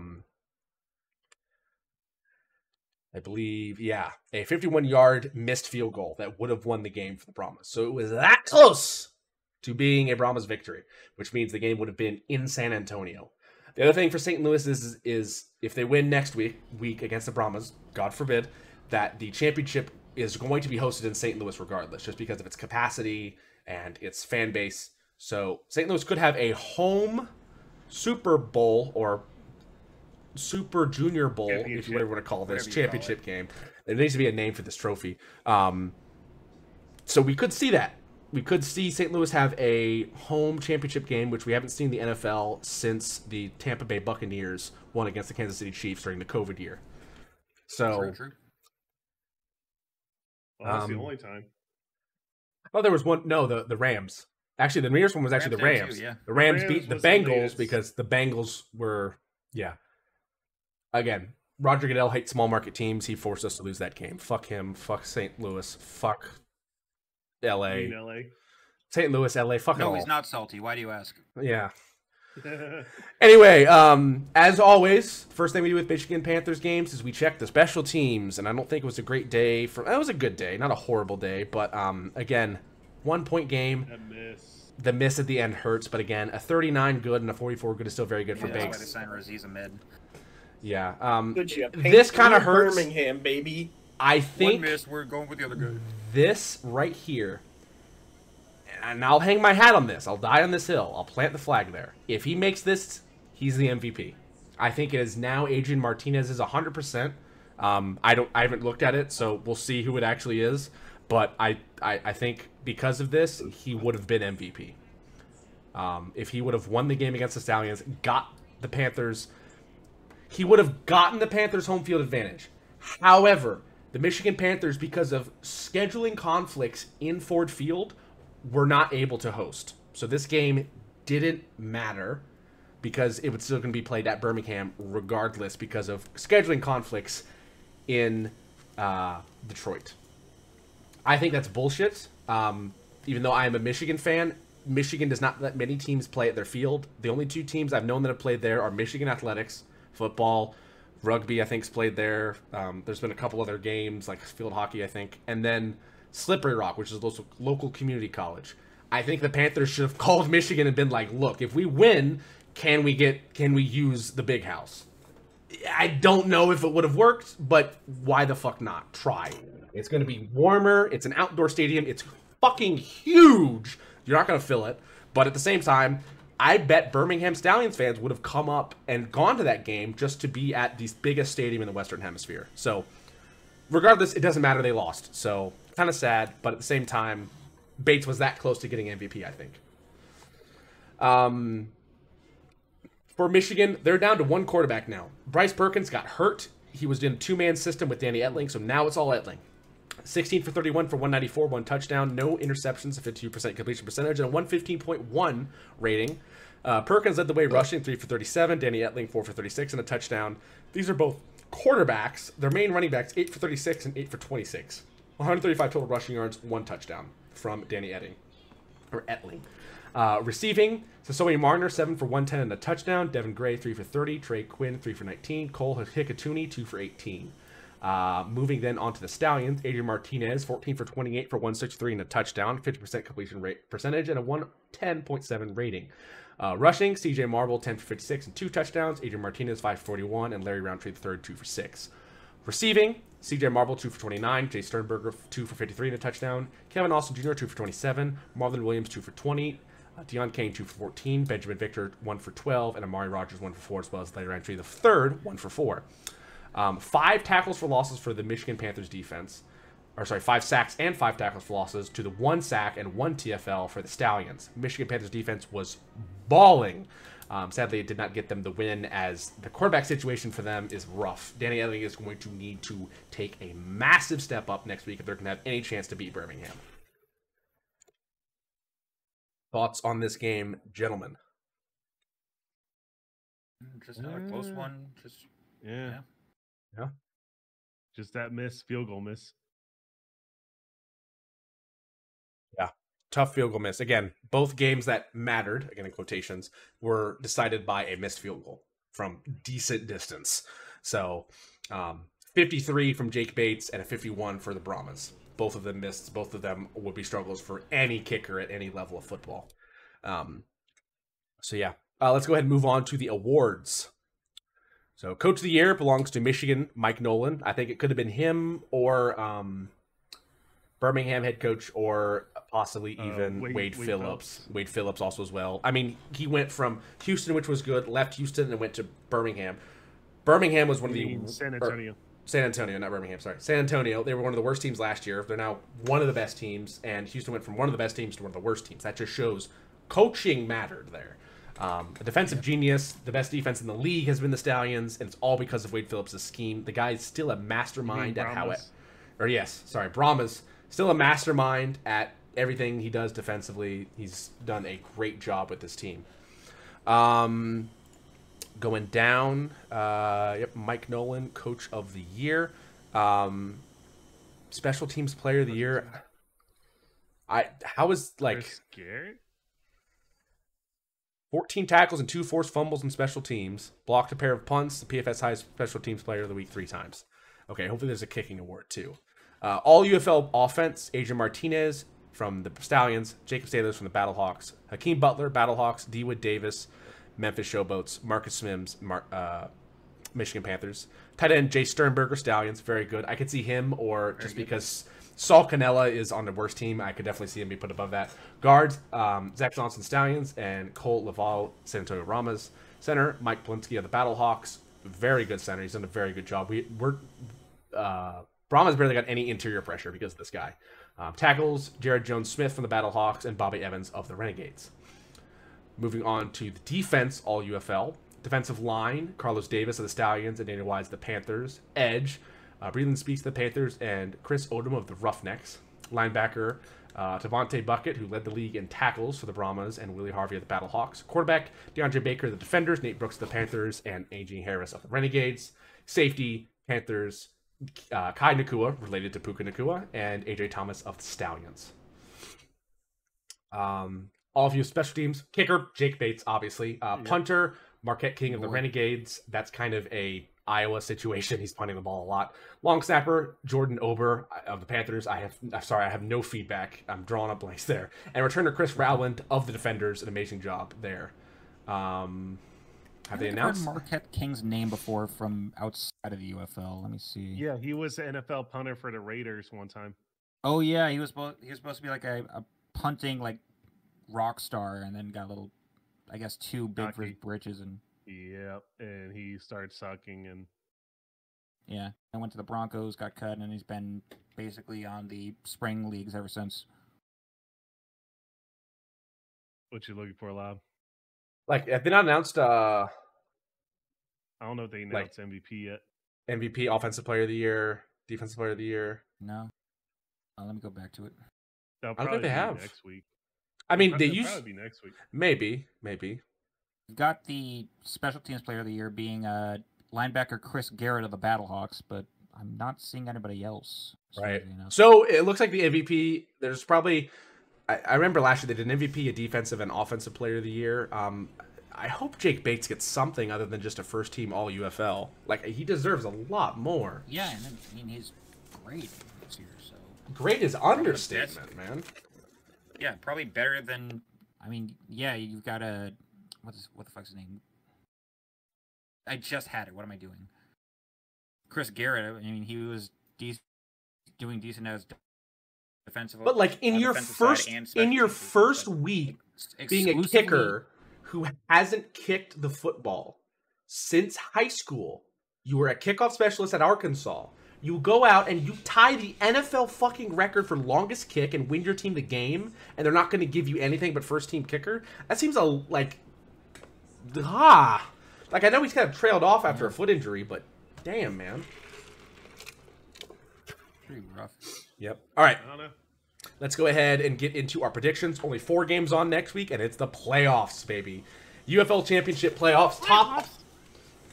believe, a 51-yard missed field goal that would have won the game for the Brahmas. So it was that close to being a Brahmas victory, which means the game would have been in San Antonio. The other thing for St. Louis is if they win next week against the Brahmas, God forbid, that the championship is going to be hosted in St. Louis regardless, just because of its capacity and its fan base. So St. Louis could have a home Super Bowl or Super Junior Bowl, if you whatever you want to call this, championship game. There needs to be a name for this trophy. So we could see that. We could see St. Louis have a home championship game, which we haven't seen the NFL since the Tampa Bay Buccaneers won against the Kansas City Chiefs during the COVID year. So, True. Well, that's the only time. Oh, there was one. No, the Rams. Actually, the nearest one was actually the Rams. Too, yeah. The Rams beat the Bengals because the Bengals were, Again, Roger Goodell hates small market teams. He forced us to lose that game. Fuck him. Fuck St. Louis. Fuck L.A. St. Louis, L.A. Fuck it all. No, he's not salty. Why do you ask? Yeah. Anyway, as always, first thing we do with Michigan Panthers games is we check the special teams, and I don't think it was a great day. It was a good day, not a horrible day, but again, 1-point game. The miss at the end hurts, but again, a 39 good and a 44 good is still very good for Banks. That's why they signed Rosiza mid. Yeah. Good job. This kind of hurts. Birmingham, baby. I think one miss, we're going with the other guy. This right here, and I'll hang my hat on this. I'll die on this hill. I'll plant the flag there. If he makes this, he's the MVP. I think it is now Adrian Martinez is 100%. I haven't looked at it, so we'll see who it actually is. But I think because of this, he would have been MVP. If he would have won the game against the Stallions, got the Panthers, he would have gotten the Panthers home field advantage. However, the Michigan Panthers, because of scheduling conflicts in Ford Field, were not able to host. So this game didn't matter because it was still going to be played at Birmingham regardless because of scheduling conflicts in Detroit. I think that's bullshit. Even though I am a Michigan fan, Michigan does not let many teams play at their field. The only two teams I've known that have played there are Michigan Athletics, football, rugby, I think's played there. There's been a couple other games, like field hockey, I think. And then Slippery Rock, which is a local community college. I think the Panthers should have called Michigan and been like, look, if we win, can we use the big house? I don't know if it would have worked, but why the fuck not? Try. It's going to be warmer. It's an outdoor stadium. It's fucking huge. You're not going to fill it. But at the same time, I bet Birmingham Stallions fans would have come up and gone to that game just to be at the biggest stadium in the Western Hemisphere. So, regardless, it doesn't matter. They lost. So, kind of sad. But at the same time, Bates was that close to getting MVP, I think. For Michigan, they're down to one quarterback now. Bryce Perkins got hurt. He was in a two-man system with Danny Etling, so now it's all Etling. 16 for 31 for 194, one touchdown, no interceptions, a 52% completion percentage, and a 115.1 rating. Perkins led the way rushing, 3 for 37. Danny Etling, 4 for 36, and a touchdown. These are both quarterbacks. Their main running backs, 8 for 36 and 8 for 26. 135 total rushing yards, one touchdown from Danny Etling. Receiving, Sasoe Marner, 7 for 110 and a touchdown. Devin Gray, 3 for 30. Trey Quinn, 3 for 19. Cole Hikatuni, 2 for 18. Moving then on to the Stallions, Adrian Martinez, 14 for 28 for 163 and a touchdown, 50% completion rate percentage, and a 110.7 rating. Rushing, CJ Marble, 10 for 56 and 2 touchdowns. Adrian Martinez, 5 for 41, and Larry Roundtree III, 2 for 6. Receiving, CJ Marble, 2 for 29. Jay Sternberger, 2 for 53 and a touchdown. Kevin Austin Jr., 2 for 27. Marlon Williams, 2 for 20. Deion Kane, 2 for 14. Benjamin Victor, 1 for 12. And Amari Rogers, 1 for 4, as well as Larry Roundtree III, 1 for 4. 5 tackles for losses for the Michigan Panthers defense. 5 sacks and 5 tackles for losses to the 1 sack and 1 TFL for the Stallions. Michigan Panthers defense was balling. Sadly, it did not get them the win as the quarterback situation for them is rough. Danny Etling is going to need to take a massive step up next week if they're going to have any chance to beat Birmingham. Thoughts on this game, gentlemen? Just another close one. Yeah. Yeah. Just that field goal miss. Yeah. Tough field goal miss. Again, both games that mattered, again in quotations, were decided by a missed field goal from decent distance. So 53 from Jake Bates and a 51 for the Brahmas. Both of them missed. Both of them would be struggles for any kicker at any level of football. So yeah, let's go ahead and move on to the awards. So Coach of the Year belongs to Michigan, Mike Nolan. I think it could have been him or Birmingham head coach or possibly even Wade Phillips. Wade Phillips also as well. I mean, he went from Houston, which was good, left Houston and went to Birmingham. Birmingham was one of the... San Antonio. San Antonio, not Birmingham, sorry. San Antonio, they were one of the worst teams last year. They're now one of the best teams, and Houston went from one of the best teams to one of the worst teams. That just shows coaching mattered there. A defensive genius, the best defense in the league has been the Stallions, and it's all because of Wade Phillips' scheme. The guy is still a mastermind at how it... Brahmas. Still a mastermind at everything he does defensively. He's done a great job with this team. Going down, Mike Nolan, Coach of the Year. Special Teams Player of the Year. Chris Garrett? 14 tackles and 2 forced fumbles in special teams. Blocked a pair of punts. The PFS highest Special Teams Player of the Week 3 times. Okay, hopefully there's a kicking award too. All UFL offense, Adrian Martinez from the Stallions, Jacob Sailors from the Battlehawks, Hakeem Butler, Battlehawks, D-Wood Davis, Memphis Showboats, Marcus Mims, Michigan Panthers. Tight end, Jay Sternberger, Stallions, very good. I could see him, or just because Saul Canella is on the worst team, I could definitely see him be put above that. Guards, Zach Johnson, Stallions, and Cole Laval, San Antonio Ramas. Center, Mike Polinsky of the Battlehawks, very good center. He's done a very good job. Brahma's barely got any interior pressure because of this guy. Tackles, Jared Jones-Smith from the Battlehawks and Bobby Evans of the Renegades. Moving on to the defense, all UFL. Defensive line, Carlos Davis of the Stallions and Daniel Wise of the Panthers. Edge, Breland Speaks of the Panthers and Chris Odom of the Roughnecks. Linebacker, Tavante Bucket, who led the league in tackles for the Brahmas, and Willie Harvey of the Battlehawks. Quarterback, DeAndre Baker of the Defenders, Nate Brooks of the Panthers, and A.J. Harris of the Renegades. Safety, Panthers, Kai Nakua, related to Puka Nakua, and AJ Thomas of the Stallions. All of you special teams. Kicker, Jake Bates, obviously. Punter, Marquette King of the Renegades. That's kind of a Iowa situation. He's punting the ball a lot. Long snapper, Jordan Ober of the Panthers. I have no feedback. I'm drawing up blanks there. And returner Chris Rowland of the Defenders. An amazing job there. Have they announced Marquette King's name before from outside of the UFL? Let me see. Yeah, he was the NFL punter for the Raiders one time. Oh yeah, he was supposed to be like a punting like rock star, and then got a little, I guess, too big for his britches, and and he started sucking, and I went to the Broncos, got cut, and he's been basically on the spring leagues ever since. What you looking for, Lob? Like, have they not announced? I don't know if they announced MVP yet. MVP, Offensive Player of the Year, Defensive Player of the Year. No. Let me go back to it. I don't think they have next week. I mean, they probably be next week. Maybe. We've got the Special Teams Player of the Year being linebacker Chris Garrett of the Battlehawks, but I'm not seeing anybody else. Right. So it looks like the MVP. There's probably. I remember last year they did an MVP, a defensive and offensive player of the year. I hope Jake Bates gets something other than just a first team all UFL. Like, he deserves a lot more. Yeah, and then, I mean, he's great this year. So great is understatement, man. Yeah, probably better than. I mean, yeah, you've got a what the fuck's his name? I just had it. What am I doing? Chris Garrett. I mean, he was doing decent as defensive. But like in your first week, being a kicker who hasn't kicked the football since high school, you were a kickoff specialist at Arkansas. You go out and you tie the NFL fucking record for longest kick and win your team the game, and they're not going to give you anything but first team kicker. That seems like I know he's kind of trailed off after a foot injury, but damn, man. Pretty rough. Yep. All right. I don't know. Let's go ahead and get into our predictions. Only 4 games on next week, and it's the playoffs, baby. UFL Championship playoffs.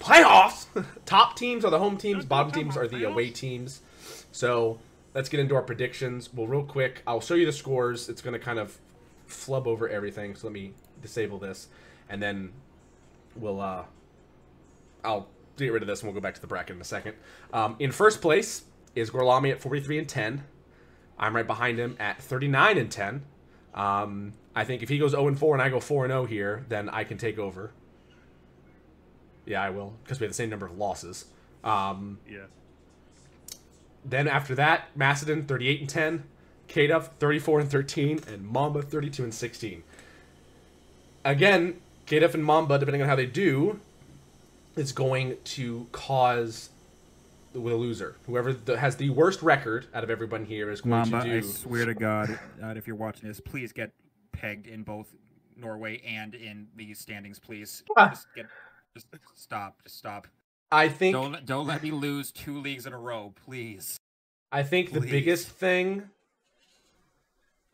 playoffs. Top teams are the home teams. Bottom talking teams about are the away playoffs? teams. So let's get into our predictions. Well, real quick, I'll show you the scores. It's going to kind of flub over everything. So let me disable this, and then we'll I'll get rid of this and we'll go back to the bracket in a second. In first place is Gorlami at 43-10. I'm right behind him at 39-10. I think if he goes 0-4 and I go 4-0 here, then I can take over. Yeah, I will, because we have the same number of losses. Yeah. Then after that, Macedon 38-10, K-Duff 34-13, and Mamba 32-16. Again, K-Duff and Mamba, depending on how they do, is going to cause the loser. Whoever has the worst record out of everyone here is going Mamba, to do. I swear to God, if you're watching this, please get pegged in both Norway and in these standings, please. Just stop. Just stop. I think. Don't let me lose 2 leagues in a row, please. I think the Please. biggest thing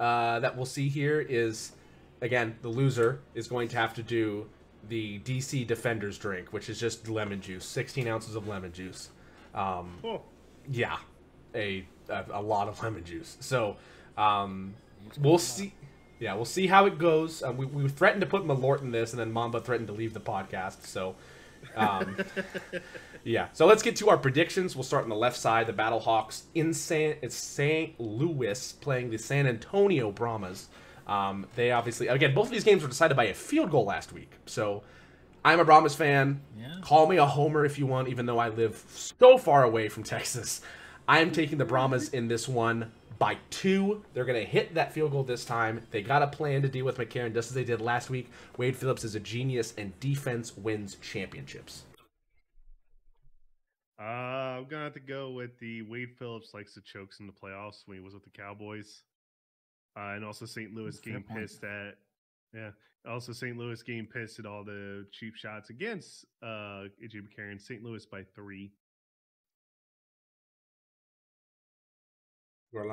that we'll see here is, again, the loser is going to have to do the DC Defenders drink, which is just lemon juice, 16 ounces of lemon juice. Yeah, a lot of lemon juice. So we'll see. Yeah, we'll see how it goes. We threatened to put Malort in this, and then Mamba threatened to leave the podcast. So, yeah. So let's get to our predictions. We'll start on the left side. The Battlehawks it's St. Louis playing the San Antonio Brahmas. They obviously, again, both of these games were decided by a field goal last week. So I'm a Brahmas fan. Yeah. Call me a homer if you want, even though I live so far away from Texas. I am taking the Brahmas in this one by 2. They're going to hit that field goal this time. They got a plan to deal with McCarron just as they did last week. Wade Phillips is a genius, and defense wins championships. I'm going to have to go with the Wade Phillips likes to chokes in the playoffs when he was with the Cowboys. And also St. Louis getting pissed at, also St. Louis getting pissed at all the cheap shots against AJ McCarron. St. Louis by 3.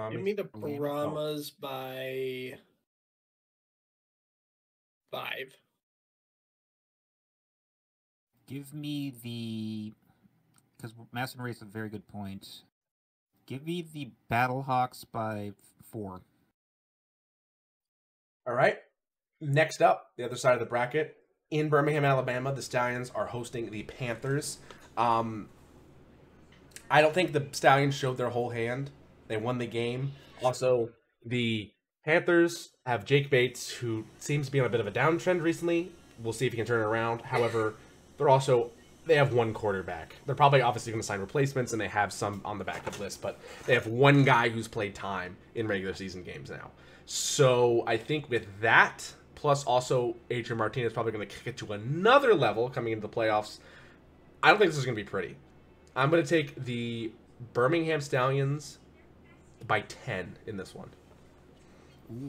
Give me the Brahmas by 5. Give me the... Because Masson raised a very good point. Give me the Battlehawks by 4. All right. Next up, the other side of the bracket. In Birmingham, Alabama, the Stallions are hosting the Panthers. I don't think the Stallions showed their whole hand. They won the game. Also, the Panthers have Jake Bates, who seems to be on a bit of a downtrend recently. We'll see if he can turn it around. However, they have one quarterback. They're probably obviously going to sign replacements, and they have some on the backup list, but they have one guy who's played time in regular season games now. So I think with that, plus also Adrian Martinez probably going to kick it to another level coming into the playoffs, I don't think this is going to be pretty. I'm going to take the Birmingham Stallions by 10 in this one.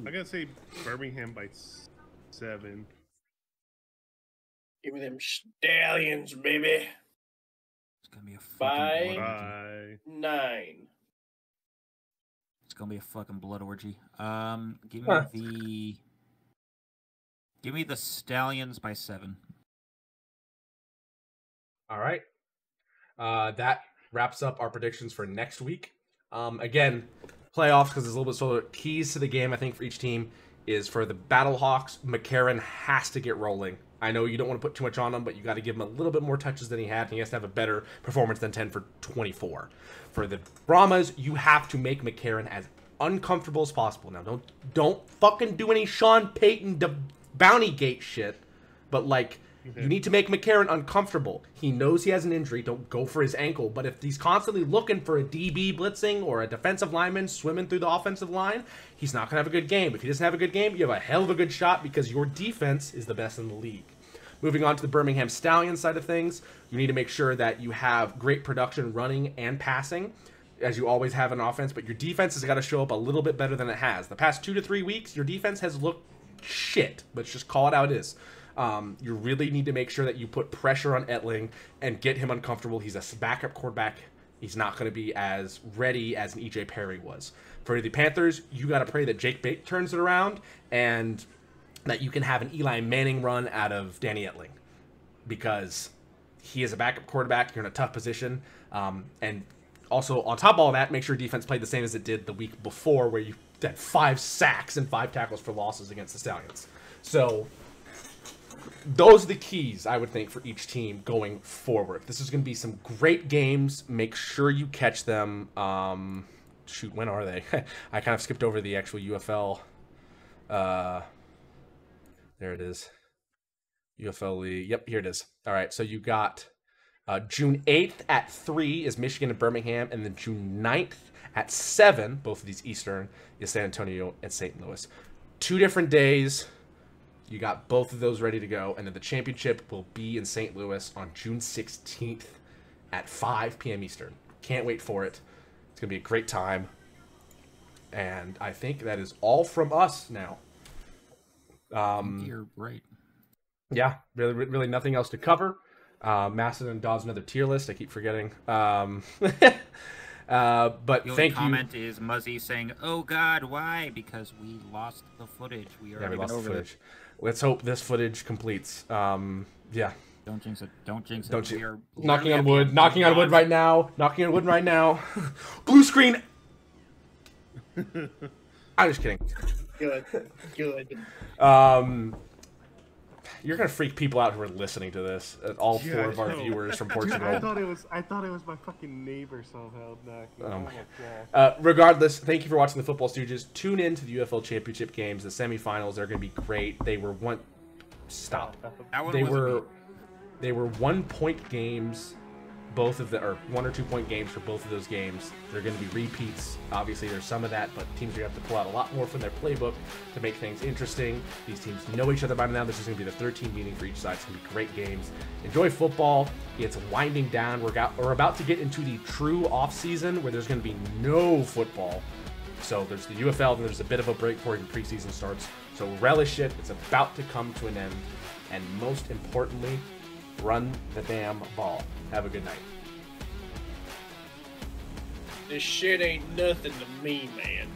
I got to say Birmingham by 7. Give me them Stallions, baby. It's going to be a fucking By blood orgy. 9. It's going to be a fucking blood orgy. Give me the Stallions by 7. All right. That wraps up our predictions for next week. Again, playoffs, because there's a little bit sort of keys to the game, I think, for each team is for the Battlehawks, McCarron has to get rolling. I know you don't want to put too much on him, but you got to give him a little bit more touches than he had, and he has to have a better performance than 10 for 24. For the Brahmas, you have to make McCarron as uncomfortable as possible. Now, don't fucking do any Sean Payton bounty gate shit, but like, you need to make McCarron uncomfortable. He knows he has an injury. Don't go for his ankle. But if he's constantly looking for a DB blitzing or a defensive lineman swimming through the offensive line, he's not going to have a good game. If he doesn't have a good game, you have a hell of a good shot because your defense is the best in the league. Moving on to the Birmingham Stallions side of things, you need to make sure that you have great production running and passing, as you always have in offense, but your defense has got to show up a little bit better than it has. The past 2 to 3 weeks, your defense has looked shit. Let's just call it how it is. You really need to make sure that you put pressure on Etling and get him uncomfortable. He's a backup quarterback. He's not going to be as ready as an EJ Perry was. For the Panthers, you got to pray that Jake Bates turns it around and that you can have an Eli Manning run out of Danny Etling, because he is a backup quarterback. You're in a tough position. And also, on top of all that, make sure defense played the same as it did the week before, where you had 5 sacks and 5 tackles for losses against the Stallions. So those are the keys, I would think, for each team going forward. This is going to be some great games. Make sure you catch them. Shoot, when are they? I kind of skipped over the actual UFL. There it is. UFL League. Yep, here it is. All right, so you got June 8th at 3 is Michigan and Birmingham, and then June 9th at 7, both of these Eastern, is San Antonio and St. Louis. 2 different days. You got both of those ready to go, and then the championship will be in St. Louis on June 16th at 5 p.m. Eastern. Can't wait for it. It's going to be a great time. And I think that is all from us now. You're right. Yeah, really nothing else to cover. Macedon Dodds another tier list. I keep forgetting. But The only thank you. comment is Muzzy saying, "Oh God, why?" Because we lost the footage. We Yeah, we already lost went the over footage. Let's hope this footage completes. Yeah. Don't jinx it. Don't jinx it. Don't We you? are Knocking literally on at the wood. end. Knocking on wood right now. Knocking on wood right now. Blue screen. I'm just kidding. Good. You're gonna freak people out who are listening to this. All 4 of our I know. viewers from Dude, Portugal. I thought it was my fucking neighbor somehow knocking. Oh Oh my my god. Regardless, thank you for watching the Football Stooges. Tune in to the UFL Championship games. The semifinals, they're going to be great. They were one. Stop. That one They wasn't were. me. They were 1-point games. Both of the, or 1 or 2 point games for both of those games. They're going to be repeats. Obviously, there's some of that, but teams are going to have to pull out a lot more from their playbook to make things interesting. These teams know each other by now. This is going to be the 13 meeting for each side. It's going to be great games. Enjoy football. It's winding down. We're about to get into the true off season where there's going to be no football. So there's the UFL, and there's a bit of a break before the preseason starts. So relish it. It's about to come to an end. And most importantly, run the damn ball. Have a good night. This shit ain't nothing to me, man.